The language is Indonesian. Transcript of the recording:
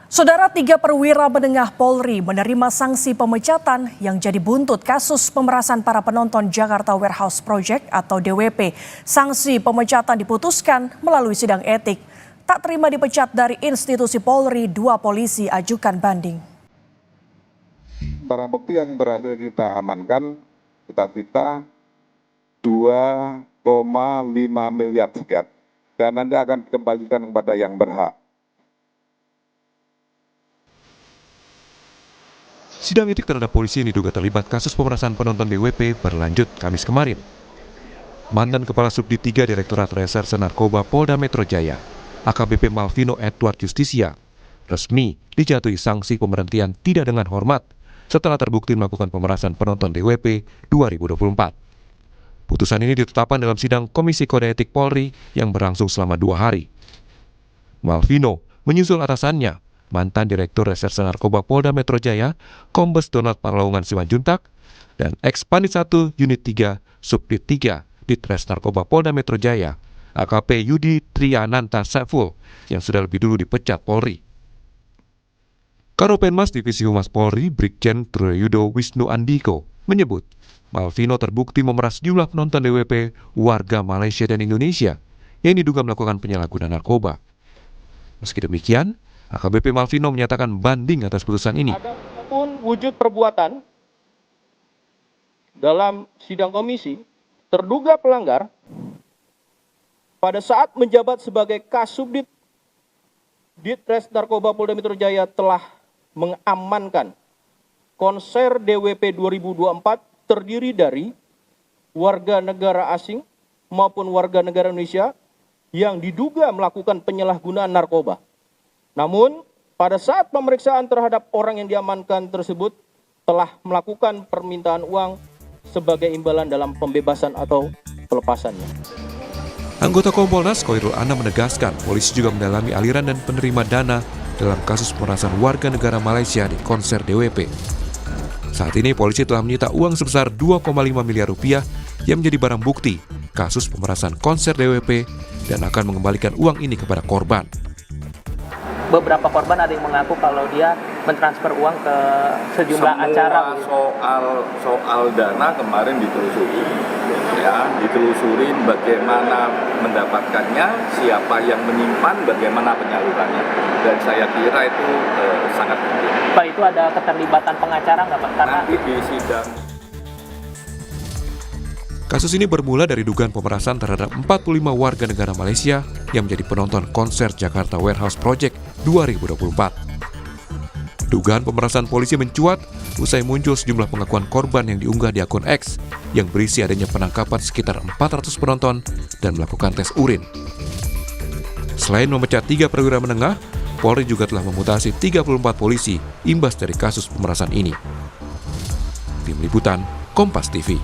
Saudara, 3 perwira menengah Polri menerima sanksi pemecatan yang jadi buntut kasus pemerasan para penonton Jakarta Warehouse Project atau DWP. Sanksi pemecatan diputuskan melalui sidang etik. Tak terima dipecat dari institusi Polri, 2 polisi ajukan banding. Barang bukti yang berhasil kita amankan, kita 2,5 miliar sekian. Dan nanti akan dikembalikan kepada yang berhak. Sidang etik terhadap polisi yang diduga terlibat kasus pemerasan penonton DWP berlanjut Kamis kemarin. Mantan Kepala Subdit 3 Direktorat Reserse Narkoba Polda Metro Jaya, AKBP Malvino Edward Justisia, resmi dijatuhi sanksi pemberhentian tidak dengan hormat setelah terbukti melakukan pemerasan penonton DWP 2024. Putusan ini ditetapkan dalam sidang Komisi Kode Etik Polri yang berlangsung selama 2 hari. Malvino menyusul atasannya, mantan Direktur Reserse Narkoba Polda Metro Jaya, Kombes Donald Parlaungan Simanjuntak, dan ex-Panit 1 Unit 3 Subdit 3 Ditres Narkoba Polda Metro Jaya, AKP Yudi Triananta Saiful, yang sudah lebih dulu dipecat Polri. Karopenmas Divisi Humas Polri, Brigjen Truyodo Wisnu Andiko, menyebut Malvino terbukti memeras jumlah penonton DWP warga Malaysia dan Indonesia yang diduga melakukan penyalahgunaan narkoba. Meski demikian, AKBP Malvino menyatakan banding atas putusan ini. Adapun wujud perbuatan dalam sidang komisi, terduga pelanggar pada saat menjabat sebagai Kasubdit Ditres Narkoba Polda Metro Jaya telah mengamankan konser DWP 2024 terdiri dari warga negara asing maupun warga negara Indonesia yang diduga melakukan penyalahgunaan narkoba. Namun, pada saat pemeriksaan terhadap orang yang diamankan tersebut telah melakukan permintaan uang sebagai imbalan dalam pembebasan atau pelepasannya. Anggota Kompolnas Khoirul Anam menegaskan polisi juga mendalami aliran dan penerima dana dalam kasus pemerasan warga negara Malaysia di konser DWP. Saat ini polisi telah menyita uang sebesar 2,5 miliar rupiah yang menjadi barang bukti kasus pemerasan konser DWP dan akan mengembalikan uang ini kepada korban. Beberapa korban ada yang mengaku kalau dia mentransfer uang ke sejumlah acara. Soal dana kemarin ditelusurin bagaimana mendapatkannya, siapa yang menyimpan, bagaimana penyalurannya, dan saya kira itu sangat penting. Pak, itu ada keterlibatan pengacara nggak Pak? Karena nanti di sidang. Kasus ini bermula dari dugaan pemerasan terhadap 45 warga negara Malaysia yang menjadi penonton konser Jakarta Warehouse Project 2024. Dugaan pemerasan polisi mencuat usai muncul sejumlah pengakuan korban yang diunggah di akun X yang berisi adanya penangkapan sekitar 400 penonton dan melakukan tes urin. Selain memecat 3 perwira menengah, Polri juga telah memutasi 34 polisi imbas dari kasus pemerasan ini. Tim Liputan, Kompas TV.